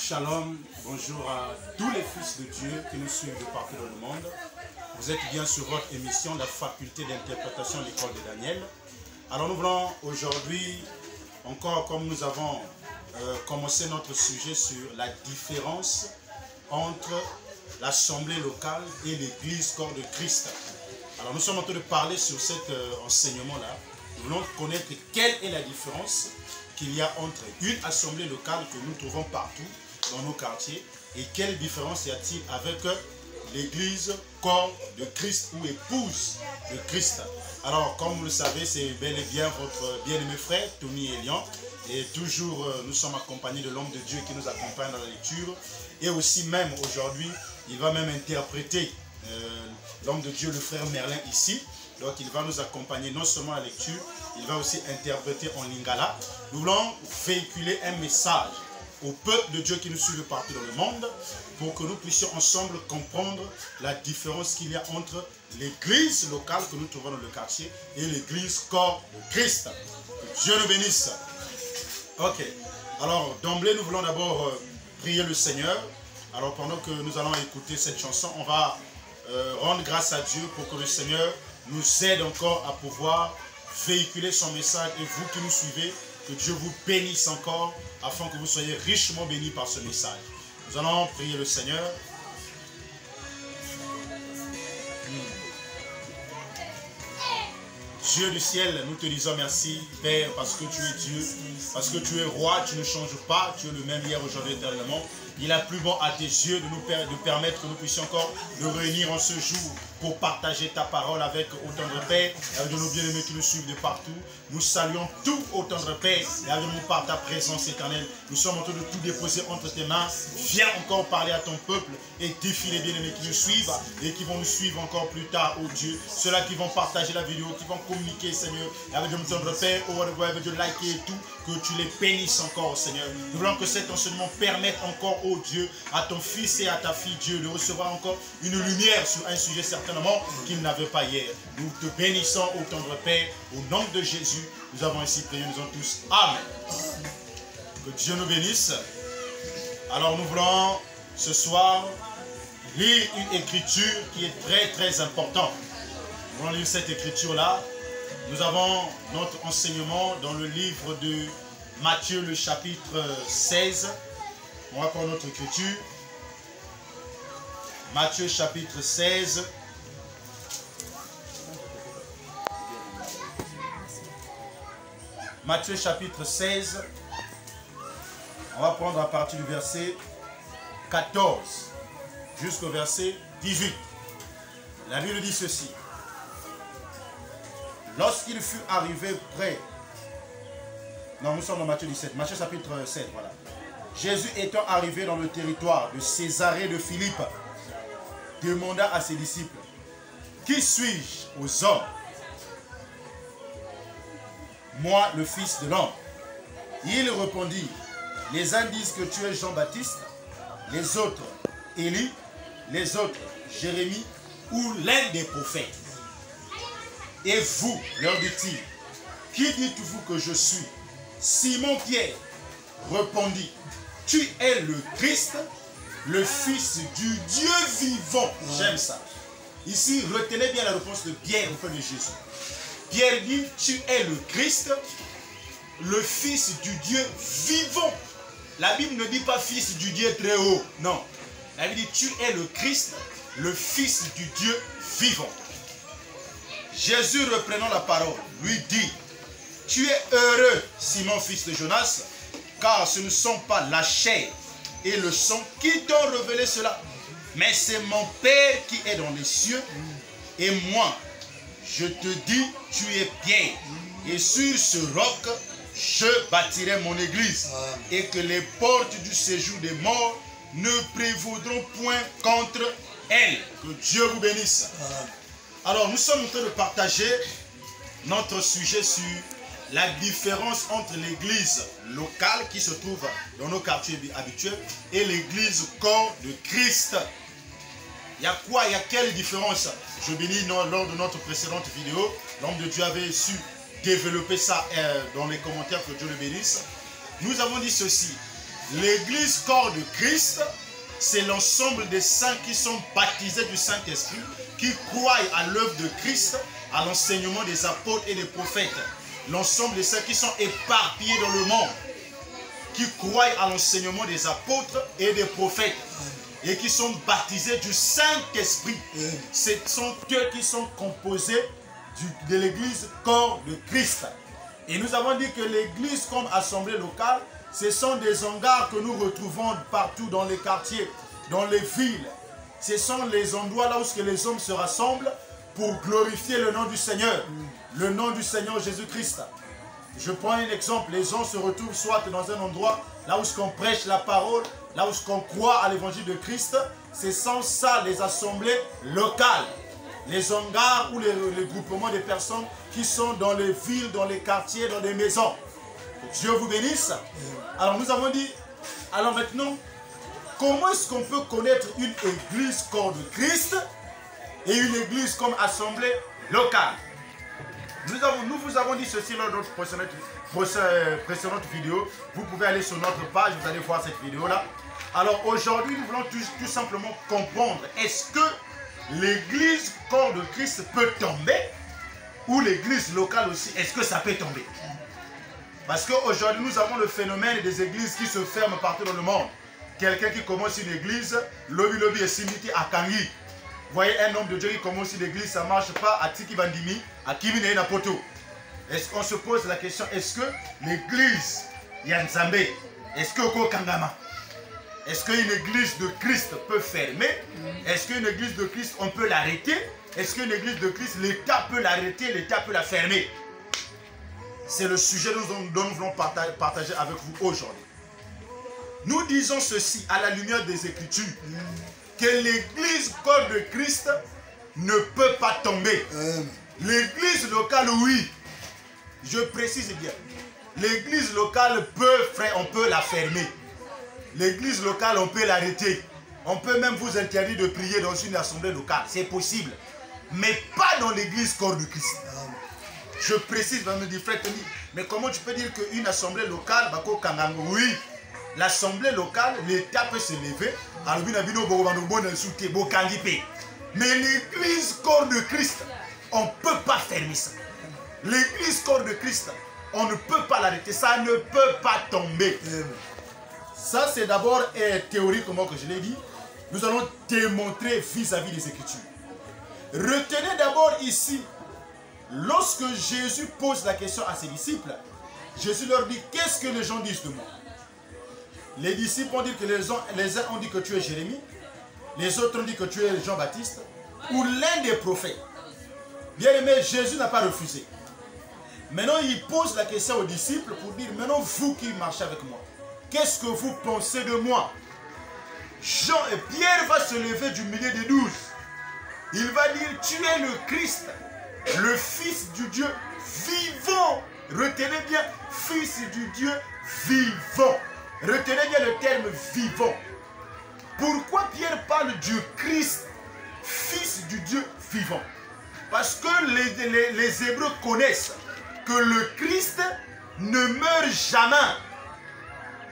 Shalom, bonjour à tous les fils de Dieu qui nous suivent de partout dans le monde. Vous êtes bien sur votre émission, la faculté d'interprétation de l'école de Daniel. Alors nous voulons aujourd'hui, encore comme nous avons commencé notre sujet sur la différence entre l'assemblée locale et l'église corps de Christ. Alors nous sommes en train de parler sur cet enseignement-là. Nous voulons connaître quelle est la différence qu'il y a entre une assemblée locale que nous trouvons partout dans nos quartiers et quelle différence y a-t-il avec l'église corps de Christ ou épouse de Christ. Alors comme vous le savez, c'est bel et bien votre bien-aimé frère Tony Elian et toujours nous sommes accompagnés de l'homme de Dieu qui nous accompagne dans la lecture et aussi même aujourd'hui il va même interpréter l'homme de Dieu, le frère Merlin ici. Donc il va nous accompagner non seulement à la lecture, il va aussi interpréter en lingala. Nous voulons véhiculer un message au peuple de Dieu qui nous suit partout dans le monde pour que nous puissions ensemble comprendre la différence qu'il y a entre l'église locale que nous trouvons dans le quartier et l'église corps de Christ. Que Dieu nous bénisse. Ok. Alors d'emblée nous voulons d'abord prier le Seigneur. Alors pendant que nous allons écouter cette chanson, on va rendre grâce à Dieu pour que le Seigneur nous aide encore à pouvoir véhiculer son message et vous qui nous suivez, que Dieu vous bénisse encore afin que vous soyez richement bénis par ce message. Nous allons prier le Seigneur. Dieu du ciel, nous te disons merci, Père, parce que tu es Dieu, parce que tu es roi, tu ne changes pas, tu es le même hier, aujourd'hui, éternellement. Il a plu bon à tes yeux de permettre que nous puissions encore nous réunir en ce jour pour partager ta parole avec autant de Père et avec nos bien-aimés qui nous suivent de partout. Nous saluons tout autant de Père et avec nous par ta présence éternelle. Nous sommes en train de tout déposer entre tes mains. Viens encore parler à ton peuple et défie les bien-aimés qui nous suivent et qui vont nous suivre encore plus tard, oh Dieu. Ceux-là qui vont partager la vidéo, qui vont communiquer, Seigneur, et avec nous tendre Père, oh avec de liker et tout, que tu les bénisses encore, Seigneur. Nous voulons que cet enseignement permette encore, oh Dieu, à ton fils et à ta fille, Dieu, de recevoir encore une lumière sur un sujet certainement qu'il n'avait pas hier. Nous te bénissons, ô tendre Père, au nom de Jésus. Nous avons ainsi prié, nous avons tous. Amen. Que Dieu nous bénisse. Alors nous voulons ce soir lire une écriture qui est très très importante. Nous voulons lire cette écriture-là. Nous avons notre enseignement dans le livre de Matthieu, le chapitre 16. On va prendre notre écriture. Matthieu chapitre 16. Matthieu chapitre 16. On va prendre à partir du verset 14 jusqu'au verset 18. La Bible dit ceci. Lorsqu'il fut arrivé près... Non, nous sommes dans Matthieu 17. Matthieu chapitre 7, voilà. Jésus étant arrivé dans le territoire de Césarée de Philippe, demanda à ses disciples, « Qui suis-je aux hommes? Moi, le Fils de l'homme. » Il répondit, « Les uns disent que tu es Jean-Baptiste, les autres Élie, les autres Jérémie ou l'un des prophètes. Et vous, leur dit-il, qui dites-vous que je suis? Simon-Pierre répondit, tu es le Christ, le Fils du Dieu vivant. J'aime ça. Ici, retenez bien la réponse de Pierre auprès de Jésus. Pierre dit, tu es le Christ, le Fils du Dieu vivant. La Bible ne dit pas Fils du Dieu très haut. Non. La Bible dit, tu es le Christ, le Fils du Dieu vivant. Jésus, reprenant la parole, lui dit, tu es heureux, Simon, fils de Jonas, car ce ne sont pas la chair et le sang qui t'ont révélé cela, mais c'est mon Père qui est dans les cieux. Et moi, je te dis, tu es Pierre, et sur ce roc, je bâtirai mon église, et que les portes du séjour des morts ne prévaudront point contre elle. Que Dieu vous bénisse. Alors, nous sommes en train de partager notre sujet sur la différence entre l'église locale qui se trouve dans nos quartiers habituels et l'église corps de Christ. Il y a quoi? Il y a quelle différence? Je bénis lors de notre précédente vidéo. L'homme de Dieu avait su développer ça dans les commentaires, que Dieu le bénisse. Nous avons dit ceci. L'église corps de Christ, c'est l'ensemble des saints qui sont baptisés du Saint-Esprit, qui croient à l'œuvre de Christ, à l'enseignement des apôtres et des prophètes. L'ensemble des saints qui sont éparpillés dans le monde, qui croient à l'enseignement des apôtres et des prophètes, et qui sont baptisés du Saint-Esprit. Ce sont eux qui sont composés de l'église corps de Christ. Et nous avons dit que l'église comme assemblée locale, ce sont des hangars que nous retrouvons partout dans les quartiers, dans les villes. Ce sont les endroits là où les hommes se rassemblent pour glorifier le nom du Seigneur, le nom du Seigneur Jésus-Christ. Je prends un exemple, les gens se retrouvent soit dans un endroit là où on prêche la parole, là où on croit à l'évangile de Christ. Ce sont ça les assemblées locales, les hangars ou les groupements de personnes qui sont dans les villes, dans les quartiers, dans les maisons. Dieu vous bénisse. Alors nous avons dit, alors maintenant, comment est-ce qu'on peut connaître une église corps de Christ et une église comme assemblée locale? Nous vous avons dit ceci lors de notre précédente vidéo. Vous pouvez aller sur notre page, vous allez voir cette vidéo-là. Alors aujourd'hui, nous voulons tout simplement comprendre, est-ce que l'église corps de Christ peut tomber? Ou l'église locale aussi, est-ce que ça peut tomber? Parce qu'aujourd'hui, nous avons le phénomène des églises qui se ferment partout dans le monde. Quelqu'un qui commence une église, lobby et simiti à Kangi. Vous voyez un homme de Dieu qui commence une église, ça ne marche pas à Tiki Bandimi, à Kimine na Poto. Est-ce qu'on se pose la question, est-ce que l'église Yanzambe, est-ce que Oko Kangama, est-ce qu'une église de Christ peut fermer? Est-ce qu'une église de Christ, on peut l'arrêter? Est-ce qu'une église de Christ, l'État peut l'arrêter, l'État peut la fermer? C'est le sujet dont nous voulons partager avec vous aujourd'hui. Nous disons ceci à la lumière des Écritures, que l'église corps de Christ ne peut pas tomber. L'église locale, oui, je précise bien, l'église locale on peut la fermer. L'église locale, on peut l'arrêter. On peut même vous interdire de prier dans une assemblée locale, c'est possible. Mais pas dans l'église corps de Christ. Je précise, on me dit, frère Tony, mais comment tu peux dire qu'une assemblée locale, oui, l'assemblée locale, l'État peut se lever, mais l'église corps de Christ, on ne peut pas fermer ça. L'église corps de Christ, on ne peut pas l'arrêter, ça ne peut pas tomber. Ça, c'est d'abord théorique, comment que je l'ai dit. Nous allons démontrer vis-à-vis des Écritures. Retenez d'abord ici, lorsque Jésus pose la question à ses disciples, Jésus leur dit, qu'est-ce que les gens disent de moi? Les disciples ont dit que les uns ont dit que tu es Jérémie, les autres ont dit que tu es Jean-Baptiste, ou l'un des prophètes. Bien aimé, Jésus n'a pas refusé. Maintenant, il pose la question aux disciples pour dire, maintenant vous qui marchez avec moi, qu'est-ce que vous pensez de moi? Jean et Pierre va se lever du milieu des 12. Il va dire, tu es le Christ, le Fils du Dieu vivant. Retenez bien, Fils du Dieu vivant. Retenez bien le terme vivant. Pourquoi Pierre parle du Christ, Fils du Dieu vivant? Parce que les Hébreux connaissent que le Christ ne meurt jamais.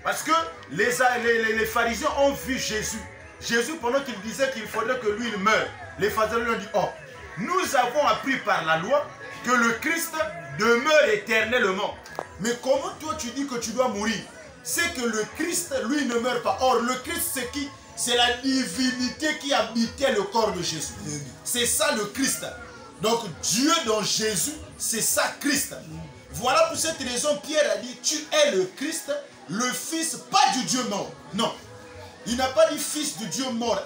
Parce que les pharisiens ont vu Jésus. Jésus, pendant qu'il disait qu'il faudrait que lui il meure, les pharisiens lui ont dit, oh, nous avons appris par la loi que le Christ demeure éternellement. Mais comment toi tu dis que tu dois mourir? C'est que le Christ, lui, ne meurt pas. Or, le Christ, c'est qui? C'est la divinité qui habitait le corps de Jésus. C'est ça le Christ. Donc, Dieu dans Jésus, c'est ça Christ. Voilà pour cette raison, Pierre a dit, tu es le Christ, le Fils, pas du Dieu mort. Non. Il n'a pas dit Fils du Dieu mort.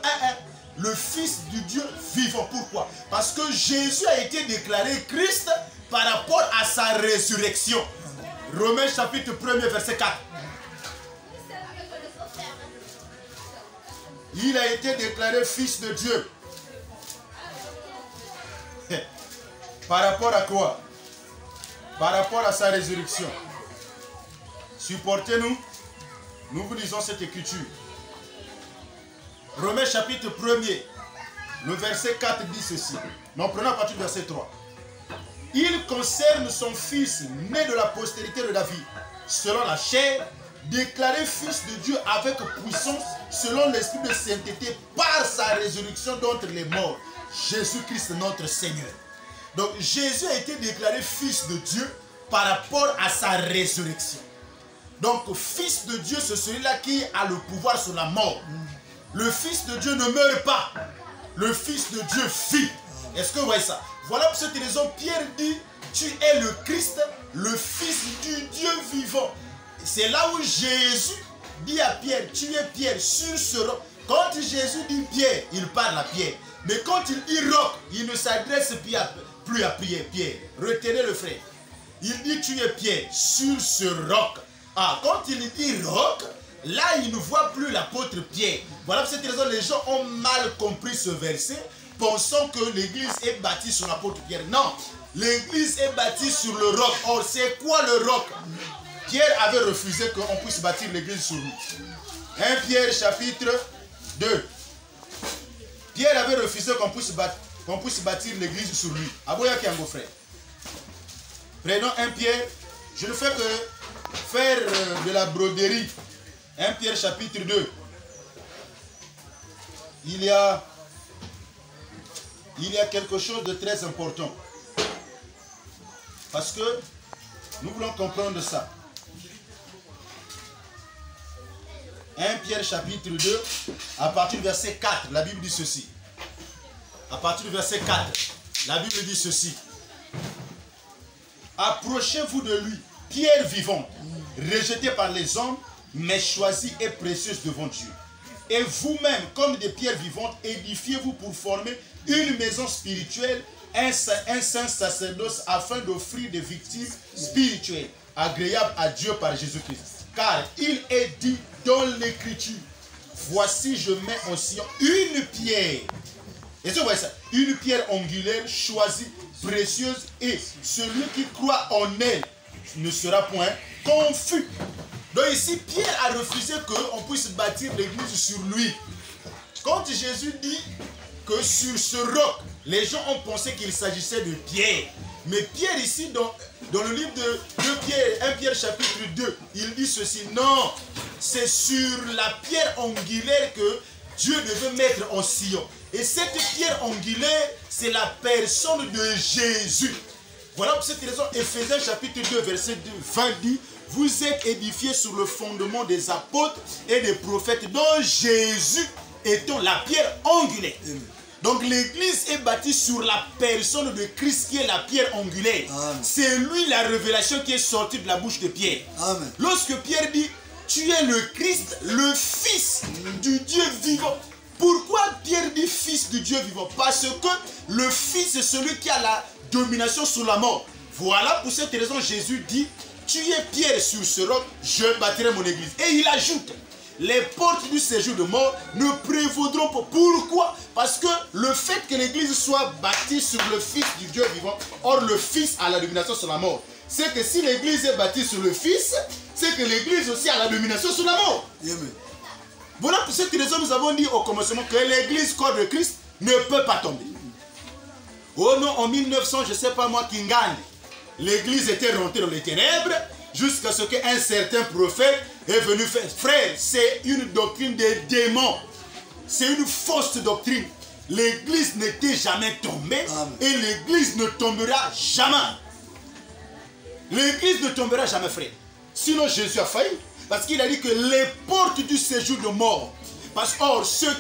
Le Fils du Dieu vivant. Pourquoi? Parce que Jésus a été déclaré Christ par rapport à sa résurrection. Romains chapitre 1er, verset 4. Il a été déclaré Fils de Dieu. Par rapport à quoi? Par rapport à sa résurrection. Supportez-nous. Nous vous lisons cette écriture. Romains chapitre 1er, le verset 4 dit ceci. Nous prenons à partir du verset 3. Il concerne son fils né de la postérité de David, selon la chair, déclaré fils de Dieu avec puissance selon l'esprit de sainteté par sa résurrection d'entre les morts. Jésus-Christ notre Seigneur. Donc Jésus a été déclaré fils de Dieu par rapport à sa résurrection. Donc fils de Dieu, c'est celui-là qui a le pouvoir sur la mort. Le fils de Dieu ne meurt pas. Le fils de Dieu vit. Est-ce que vous voyez ça? Voilà pour cette raison, Pierre dit, tu es le Christ, le fils du Dieu vivant. C'est là où Jésus dit à Pierre, tu es Pierre sur ce roc. Quand Jésus dit Pierre, il parle à Pierre. Mais quand il dit roc, il ne s'adresse plus à Pierre. Retenez le frère. Il dit tu es Pierre sur ce roc. Ah, quand il dit roc, là il ne voit plus l'apôtre Pierre. Voilà pour cette raison les gens ont mal compris ce verset, pensant que l'église est bâtie sur l'apôtre Pierre. Non, l'église est bâtie sur le roc. Or, c'est quoi le roc? Pierre avait refusé qu'on puisse bâtir l'église sur lui. 1 Pierre chapitre 2. Pierre avait refusé qu'on puisse bâtir l'église sur lui. Aboya qui est un beau frère. Prenons 1 Pierre. Je ne fais que faire de la broderie. 1 Pierre chapitre 2. Il y a quelque chose de très important. Parce que nous voulons comprendre ça. 1 Pierre chapitre 2, à partir du verset 4, la Bible dit ceci. À partir du verset 4, la Bible dit ceci. Approchez-vous de lui, pierre vivante, rejetée par les hommes, mais choisie et précieuse devant Dieu. Et vous-même, comme des pierres vivantes, édifiez-vous pour former une maison spirituelle, un saint sacerdoce, afin d'offrir des victimes spirituelles, agréables à Dieu par Jésus-Christ. Car il est dit dans l'Écriture, voici je mets en Sion une pierre. Et vous voyez ça? Une pierre angulaire, choisie, précieuse, et celui qui croit en elle ne sera point confus. Donc ici, Pierre a refusé qu'on puisse bâtir l'église sur lui. Quand Jésus dit que sur ce roc, les gens ont pensé qu'il s'agissait de Pierre. Mais Pierre ici, dans le livre de 1 Pierre chapitre 2, il dit ceci. Non, c'est sur la pierre angulaire que Dieu devait mettre en Sion. Et cette pierre angulaire, c'est la personne de Jésus. Voilà pour cette raison, Éphésiens chapitre 2, verset 20 dit, vous êtes édifiés sur le fondement des apôtres et des prophètes, dont Jésus étant la pierre angulaire. Donc l'église est bâtie sur la personne de Christ qui est la pierre angulaire. C'est lui la révélation qui est sortie de la bouche de Pierre. Amen. Lorsque Pierre dit, tu es le Christ, le Fils du Dieu vivant. Pourquoi Pierre dit Fils du Dieu vivant? Parce que le Fils c'est celui qui a la domination sur la mort. Voilà pour cette raison Jésus dit, tu es Pierre sur ce roc, je bâtirai mon église. Et il ajoute, les portes du séjour de mort ne prévaudront pas. Pourquoi? Parce que le fait que l'église soit bâtie sur le Fils du Dieu vivant, or le Fils a la domination sur la mort. C'est que si l'église est bâtie sur le Fils, c'est que l'église aussi a la domination sur la mort. Amen. Voilà pour cette raison nous avons dit au commencement que l'église corps de Christ ne peut pas tomber. Oh non, en 1900, je ne sais pas moi, Kingane, l'église était rentrée dans les ténèbres jusqu'à ce qu'un certain prophète est venu faire. Frère, c'est une doctrine des démons. C'est une fausse doctrine. L'église n'était jamais tombée. Amen. Et l'église ne tombera jamais. L'église ne tombera jamais, frère. Sinon Jésus a failli. Parce qu'il a dit que les portes du séjour de mort. Parce que ceux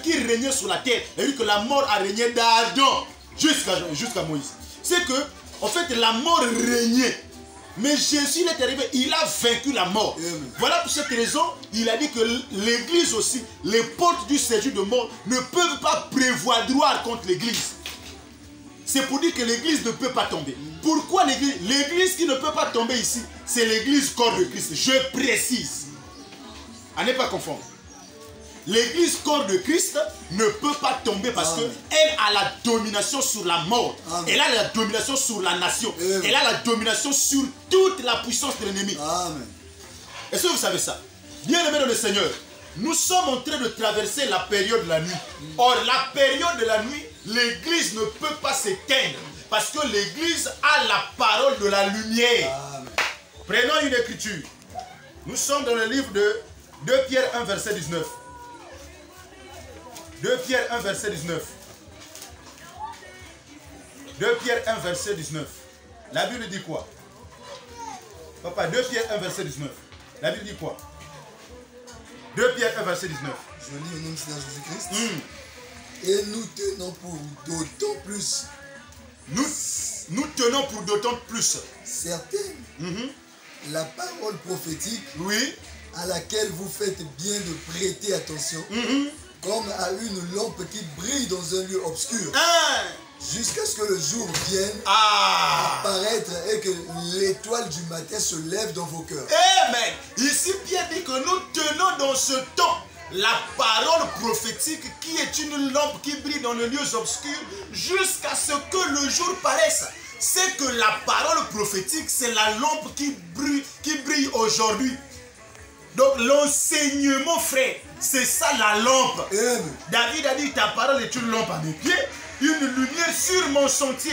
qui régnaient sur la terre, il a dit que la mort a régné d'Adam jusqu'à Moïse. C'est que, en fait, la mort régnait. Mais Jésus est arrivé, il a vaincu la mort. Amen. Voilà pour cette raison, il a dit que l'église aussi, les portes du séjour de mort ne peuvent pas prévaloir contre l'église. C'est pour dire que l'église ne peut pas tomber. Pourquoi l'église? L'église qui ne peut pas tomber ici, c'est l'église corps de Christ. Je précise. À ne pas confondre. L'église corps de Christ ne peut pas tomber parce qu'elle a la domination sur la mort. Amen. Elle a la domination sur la nation. Amen. Elle a la domination sur toute la puissance de l'ennemi. Est-ce que vous savez ça? Bien-aimés dans le Seigneur, nous sommes en train de traverser la période de la nuit. Or, la période de la nuit, l'église ne peut pas s'éteindre parce que l'église a la parole de la lumière. Amen. Prenons une écriture. Nous sommes dans le livre de 2 Pierre 1, verset 19. 2 Pierre 1, verset 19. 2 Pierre 1, verset 19. La Bible dit quoi? Papa, 2 Pierre 1, verset 19. La Bible dit quoi? 2 Pierre 1, verset 19. Je lis au nom du Seigneur Jésus-Christ. Et nous tenons pour d'autant plus. Nous tenons pour d'autant plus. Certaines. La parole prophétique. Oui. À laquelle vous faites bien de prêter attention. Comme à une lampe qui brille dans un lieu obscur. Jusqu'à ce que le jour vienne apparaître et que l'étoile du matin se lève dans vos cœurs. Amen. Ici, Pierre dit que nous tenons dans ce temps la parole prophétique qui est une lampe qui brille dans les lieux obscurs jusqu'à ce que le jour paraisse. C'est que la parole prophétique, c'est la lampe qui brille aujourd'hui. Donc l'enseignement, frère, c'est ça la lampe. Amen. David a dit, ta parole est une lampe à mes pieds, une lumière sur mon sentier.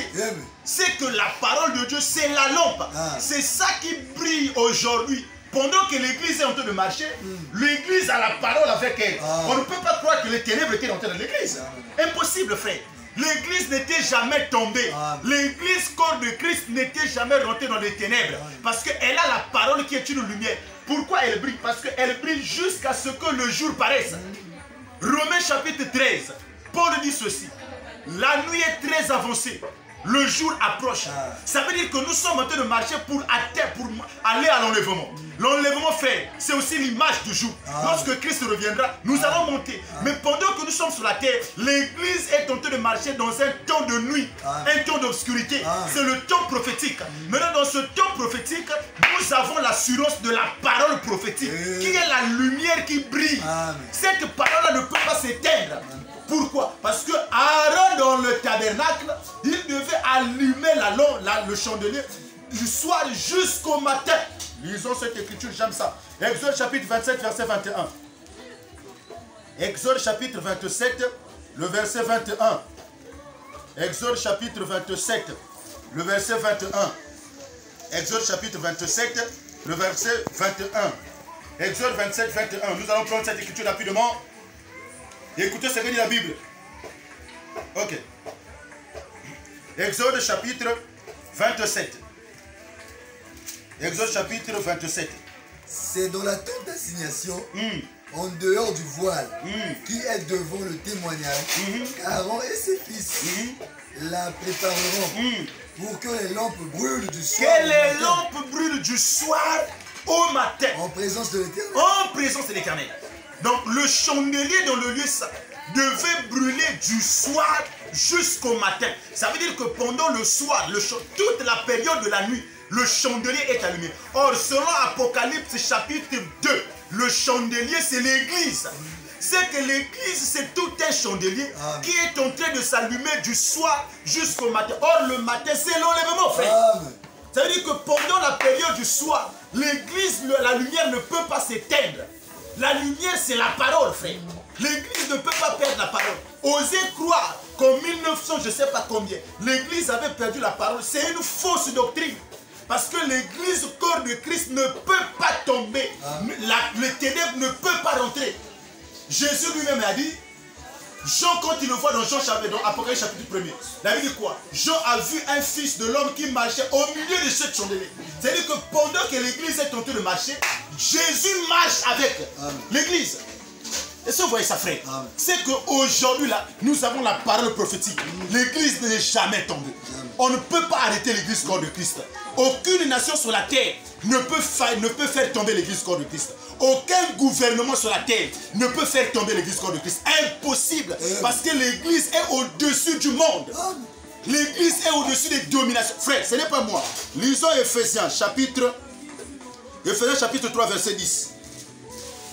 C'est que la parole de Dieu, c'est la lampe. C'est ça qui brille aujourd'hui. Pendant que l'église est en train de marcher, l'église a la parole avec elle. On ne peut pas croire que les ténèbres étaient entrées dans l'église. Impossible, frère. L'église n'était jamais tombée. L'église, corps de Christ, n'était jamais rentrée dans les ténèbres. Parce qu'elle a la parole qui est une lumière. Pourquoi elle brille? Parce qu'elle brille jusqu'à ce que le jour paraisse. Romains chapitre 13, Paul dit ceci. La nuit est très avancée. Le jour approche. Ça veut dire que nous sommes en train de marcher pour aller à l'enlèvement. L'enlèvement, frère, c'est aussi l'image du jour. Lorsque Christ reviendra, nous allons monter. Mais pendant que nous sommes sur la terre, l'église est en train de marcher dans un temps de nuit, un temps d'obscurité. C'est le temps prophétique. Maintenant, dans ce temps prophétique, nous avons l'assurance de la parole prophétique, qui est la lumière qui brille. Cette parole-là ne peut pas s'éteindre. Pourquoi? Parce que Aaron dans le tabernacle, il devait allumer le chandelier du soir jusqu'au matin. Lisons cette écriture, j'aime ça. Exode chapitre 27, verset 21. Exode chapitre 27, le verset 21. Exode chapitre 27, le verset 21. Exode chapitre 27, le verset 21. Exode 27, 21. Nous allons prendre cette écriture rapidement. Écoutez ce que dit la Bible. Ok. Exode chapitre 27. Exode chapitre 27. C'est dans la tente d'assignation, en dehors du voile, qui est devant le témoignage, qu'Aaron et ses fils la prépareront pour que les lampes brûlent du soir. Que les lampes brûlent du soir au matin. En présence de l'Éternel. En présence de l'Éternel. Donc le chandelier dans le lieu saint devait brûler du soir jusqu'au matin. Ça veut dire que pendant le soir, toute la période de la nuit, le chandelier est allumé. Or, selon Apocalypse chapitre 2, le chandelier c'est l'église. C'est que l'église c'est tout un chandelier qui est en train de s'allumer du soir jusqu'au matin. Or, le matin c'est l'enlèvement, frère. Ça veut dire que pendant la période du soir, l'église, la lumière ne peut pas s'éteindre. La lumière, c'est la parole, frère. L'église ne peut pas perdre la parole. Osez croire qu'en 1900, je ne sais pas combien, l'église avait perdu la parole. C'est une fausse doctrine. Parce que l'église, corps de Christ, ne peut pas tomber. Les ténèbres ne peuvent pas rentrer. Jésus lui-même a dit, Jean, quand il le voit dans Apocalypse chapitre 1er, la Bible dit quoi? Jean a vu un fils de l'homme qui marchait au milieu de cette chandelier. C'est-à-dire que pendant que l'église est en train de marcher, Jésus marche avec l'église. Est-ce que vous voyez ça, frère? C'est qu'aujourd'hui, là, nous avons la parole prophétique. L'église n'est jamais tombée. On ne peut pas arrêter l'église corps de Christ. Aucune nation sur la terre ne peut faire tomber l'église corps de Christ. Aucun gouvernement sur la terre ne peut faire tomber l'église corps de Christ. Impossible. Parce que l'église est au-dessus du monde. L'église est au-dessus des dominations. Frère, ce n'est pas moi. Lisons Ephésiens chapitre 3, verset 10.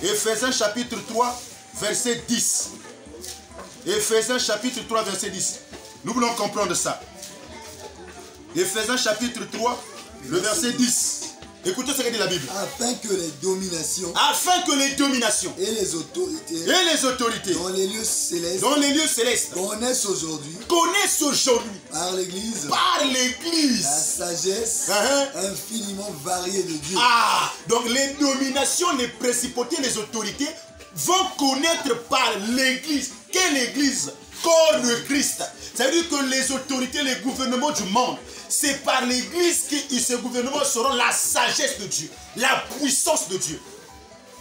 Ephésiens chapitre 3, verset 10. Ephésiens chapitre 3, verset 10. Nous voulons comprendre ça. Ephésiens chapitre 3, le verset 10. Écoutez ce que dit la Bible. Afin que les dominations. Afin que les dominations. Et les autorités. Et les autorités. Dans les lieux célestes. Dans les lieux célestes. Connaissent aujourd'hui. Connaissent aujourd'hui. Par l'Église. Par l'Église. La sagesse infiniment variée de Dieu. Ah, donc les dominations, les principautés, les autorités vont connaître par l'Église. Quelle Église? Corps de Christ. Ça veut dire que les autorités, les gouvernements du monde, c'est par l'Église que ces gouvernements seront la sagesse de Dieu, la puissance de Dieu.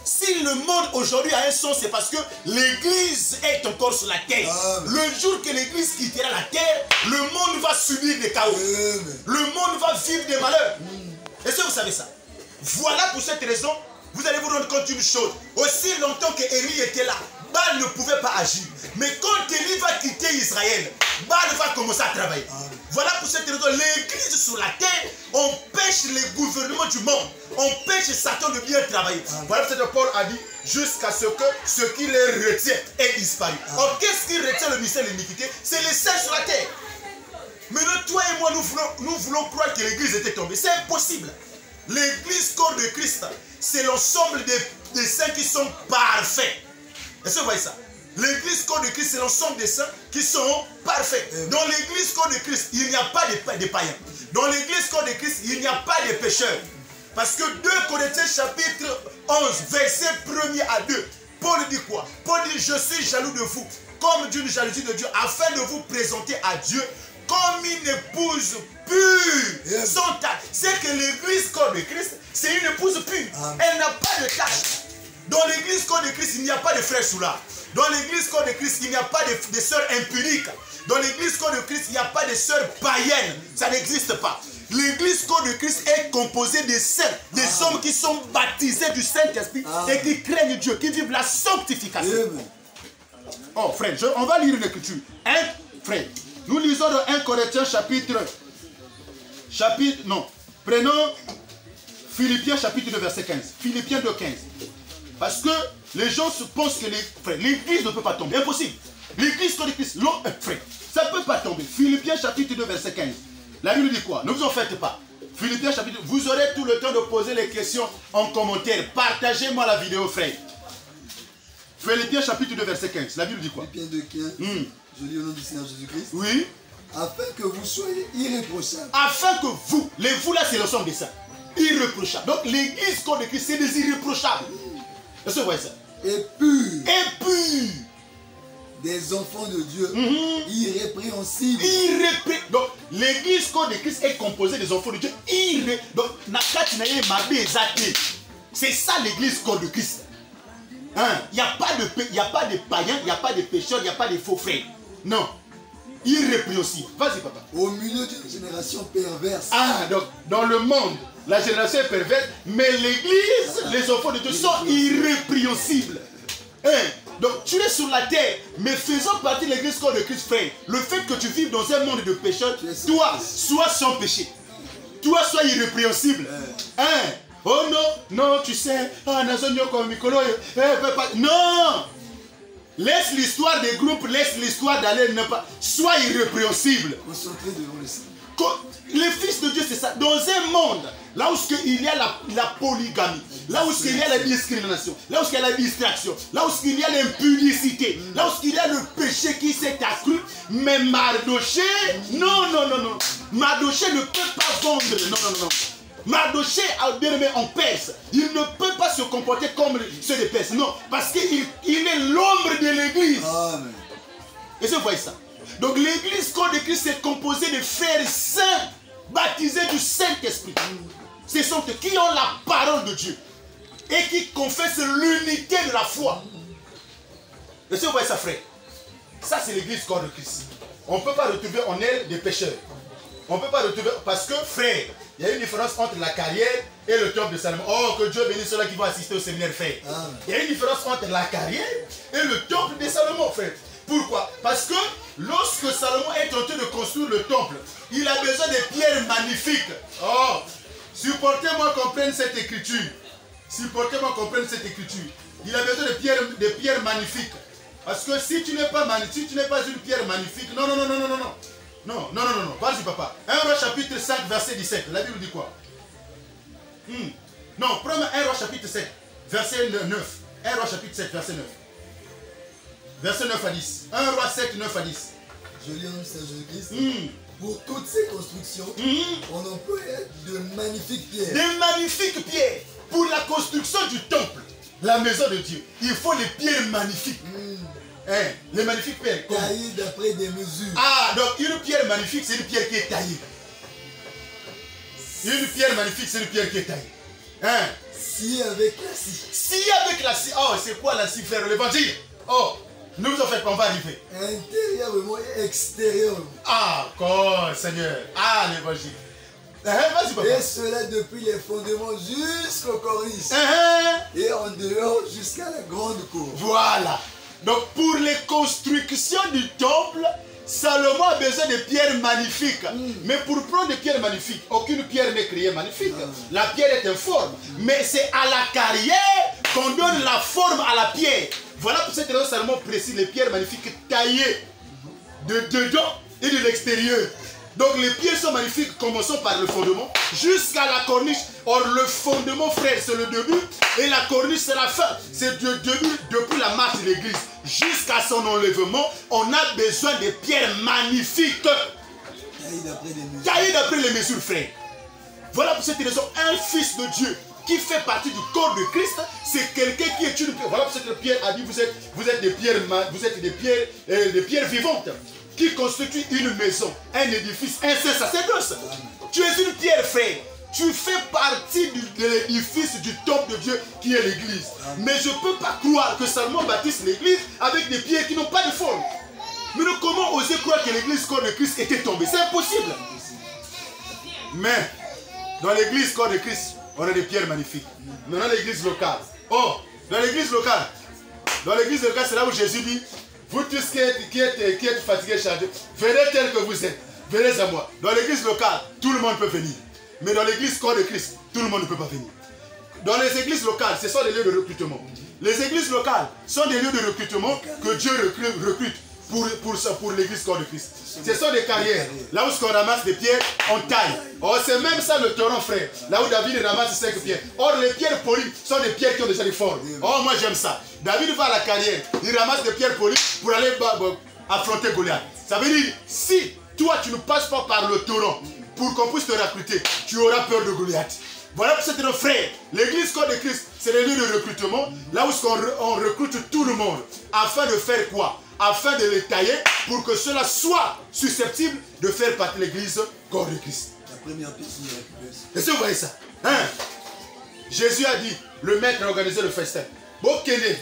Si le monde aujourd'hui a un sens, c'est parce que l'Église est encore sur la terre. Le jour que l'Église quittera la terre, le monde va subir des chaos. Le monde va vivre des malheurs. Est-ce que vous savez ça? Voilà pour cette raison, vous allez vous rendre compte d'une chose. Aussi longtemps qu'Élie était là, Baal ne pouvait pas agir. Mais quand Élie va quitter Israël, Baal va commencer à travailler. Voilà pour cette raison, l'Église sur la terre empêche les gouvernements du monde, empêche Satan de bien travailler. Voilà pour cette raison, Paul a dit, jusqu'à ce que ce qui les retient ait disparu. Or, qu'est-ce qui retient le mystère de l'iniquité? C'est les saints sur la terre. Maintenant, toi et moi, nous voulons croire que l'Église était tombée. C'est impossible. L'Église, corps de Christ, c'est l'ensemble des saints qui sont parfaits. Est-ce que vous voyez ça? L'église corps de Christ, c'est l'ensemble des saints qui sont parfaits. Dans l'église corps de Christ, il n'y a pas de païens. Dans l'église corps de Christ, il n'y a pas de pécheurs. Parce que 2 Corinthiens chapitre 11, verset 1er à 2, Paul dit quoi? Paul dit, je suis jaloux de vous, comme d'une jalousie de Dieu, afin de vous présenter à Dieu comme une épouse pure. C'est que l'église corps de Christ, c'est une épouse pure. Elle n'a pas de tache. Dans l'église corps de Christ, il n'y a pas de frères soulard. Dans l'église corps de Christ, il n'y a pas de sœurs impuriques. Dans l'église corps de Christ, il n'y a pas de sœurs païennes. Ça n'existe pas. L'église corps de Christ est composée de saints, des hommes qui sont baptisés du Saint-Esprit et qui craignent Dieu, qui vivent la sanctification. Oh frère, on va lire une écriture. Frère, nous lisons dans 1 Corinthiens prenons Philippiens chapitre 2 verset 15. Philippiens 2, 15. Parce que les gens pensent que l'église ne peut pas tomber. Impossible. L'église corps de Christ, frère, ça ne peut pas tomber. Philippiens chapitre 2 verset 15. La Bible dit quoi? Ne vous en faites pas. Philippiens chapitre 2. Vous aurez tout le temps de poser les questions en commentaire. Partagez-moi la vidéo, frère. Philippiens chapitre 2 verset 15. La Bible dit quoi? Philippiens 2, 15. Je lis au nom du Seigneur Jésus-Christ. Oui. Afin que vous soyez irréprochables. Afin que vous, les vous là, c'est l'ensemble des saints. Irréprochables. Donc l'église corps de Christ, c'est des irréprochables. Est-ce que vous voyez ça? Et pur. Des enfants de Dieu, irrépréhensibles. Donc, l'église corps de Christ est composée des enfants de Dieu. Donc, c'est ça l'église corps de Christ. Il n'y a pas de païens, il n'y a pas de pécheurs, il n'y a pas de faux frères. Non. Irrépréhensible. Vas-y, papa. Au milieu d'une génération perverse. Donc, dans le monde, la génération est perverse, mais l'église, les enfants de Dieu sont irrépréhensibles. Donc tu es sur la terre, mais faisant partie de l'église corps de Christ, frère, le fait que tu vives dans un monde de pécheurs, toi, sois sans péché. Toi, sois irrépréhensible. Oh non, tu sais, non. Laisse l'histoire des groupes, laisse l'histoire d'aller, sois irrépréhensible. Concentré devant le Seigneur. Les fils de Dieu, c'est ça. Dans un monde, là où il y a la polygamie, là où il y a la discrimination, là où il y a la distraction, là où il y a l'impudicité, là où il y a le péché qui s'est accru, mais Mardoché, non. Mardoché ne peut pas vendre, non. Mardoché, en Perse, il ne peut pas se comporter comme ceux des Perses, non, parce qu'il est l'ombre de l'église. Est-ce que vous voyez ça? Donc l'église corps de Christ est composée de frères saints, baptisés du Saint-Esprit. Ce sont eux qui ont la parole de Dieu et qui confessent l'unité de la foi. Est-ce que vous voyez ça, frère? Ça, c'est l'église corps de Christ. On ne peut pas retrouver en elle des pécheurs. On ne peut pas retrouver, parce que, frère, il y a une différence entre la carrière et le temple de Salomon. Oh, que Dieu bénisse ceux-là qui vont assister au séminaire, frère. Il y a une différence entre la carrière et le temple de Salomon, frère. Pourquoi? Parce que lorsque Salomon est en train de construire le temple, il a besoin de pierres magnifiques. Oh, supportez-moi qu'on prenne cette écriture. Supportez-moi qu'on prenne cette écriture. Il a besoin de pierres magnifiques. Parce que si tu n'es pas une pierre magnifique, non. Non. Vas-y, papa. 1 Roi chapitre 5, verset 17. La Bible dit quoi? Non, prenons 1 Roi chapitre 7, verset 9. 1 Roi chapitre 7, verset 9. Verset 9 à 10. 1 Roi 7, 9 à 10. Je lis en Seigneur Jésus-Christ. Pour toutes ces constructions, on emploie de magnifiques pierres. Des magnifiques pierres. Pour la construction du temple, la maison de Dieu, il faut des pierres magnifiques. Les magnifiques pierres. Taillées d'après des mesures. Ah, donc une pierre magnifique, c'est une pierre qui est taillée. Une pierre magnifique, c'est une pierre qui est taillée. Si avec la scie. Si avec la scie. Oh, c'est quoi la scie, frère? L'évangile. Oh, ne vous en faites pas, on va arriver. Intérieurement et extérieurement. Ah, quoi, Seigneur. Ah, l'évangile. Vas-y, papa. Et cela depuis les fondements jusqu'au corniche. Et en dehors jusqu'à la grande cour. Voilà. Donc pour les constructions du temple, Salomon a besoin de pierres magnifiques. Mais pour prendre des pierres magnifiques, aucune pierre n'est créée magnifique. La pierre est informe. Mais c'est à la carrière qu'on donne la forme à la pierre. Voilà pour cette raison Salomon précise les pierres magnifiques taillées de dedans et de l'extérieur. Donc les pierres sont magnifiques, commençons par le fondement, jusqu'à la corniche. Or le fondement, frère, c'est le début, et la corniche, c'est la fin. C'est le début, depuis la marche de l'église, jusqu'à son enlèvement, on a besoin de pierres magnifiques. Taillées d'après les mesures, frère. Voilà pour cette raison, un fils de Dieu qui fait partie du corps de Christ, c'est quelqu'un qui est une pierre. Voilà pour cette raison, Pierre a dit, vous êtes des pierres vivantes, qui constitue une maison, un édifice, un saint sacerdoce. Tu es une pierre, frère. Tu fais partie de l'édifice du temple de Dieu qui est l'église. Mais je ne peux pas croire que Salomon bâtisse l'église avec des pierres qui n'ont pas de forme. Mais comment oser croire que l'église corps de Christ était tombée? C'est impossible. Mais dans l'église corps de Christ, on a des pierres magnifiques. Maintenant l'église locale. Oh, dans l'église locale, c'est là où Jésus dit, vous tous qui êtes fatigués, chargés, venez tel que vous êtes, venez à moi. Dans l'église locale, tout le monde peut venir. Mais dans l'église corps de Christ, tout le monde ne peut pas venir. Dans les églises locales, ce sont des lieux de recrutement. Les églises locales sont des lieux de recrutement que Dieu recrute pour l'église corps de Christ. Ce sont des carrières. Là où on ramasse des pierres, on taille. Or, c'est même ça le torrent, frère. Là où David ramasse 5 pierres. Or, les pierres polies sont des pierres qui ont déjà des formes. Oh, moi j'aime ça. David va à la carrière, il ramasse des pierres polies pour aller affronter Goliath. Ça veut dire, si toi tu ne passes pas par le torrent pour qu'on puisse te recruter, tu auras peur de Goliath. Voilà pour cette frère. L'église corps de Christ, c'est le lieu de recrutement, là où on recrute tout le monde. Afin de faire quoi? Afin de les tailler pour que cela soit susceptible de faire partie de l'église corps de Christ. La première personne. Est-ce que vous voyez ça? Jésus a dit, le maître a organisé le festin.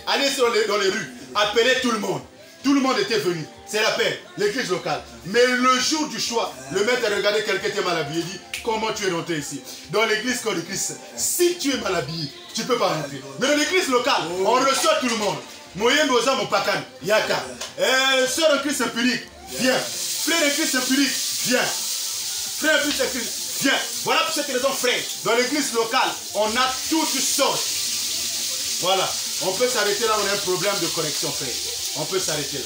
Allez dans les rues, appelez tout le monde. Tout le monde était venu. C'est la paix, l'église locale. Mais le jour du choix, le maître a regardé quelqu'un qui est mal habillé et dit, comment tu es rentré ici? Dans l'église corps de Christ, si tu es mal habillé, tu ne peux pas rentrer. Mais dans l'église locale, on reçoit tout le monde. Moyen Boza Mopakan, Yaka. Sœur en Christ impunique, viens. Frère en Christ impunique, viens. Frère en Christ impunique, viens. Voilà pour cette raison, frère. Dans l'église locale, on a toutes sortes. Voilà. On peut s'arrêter là, on a un problème de connexion, frère. On peut s'arrêter là.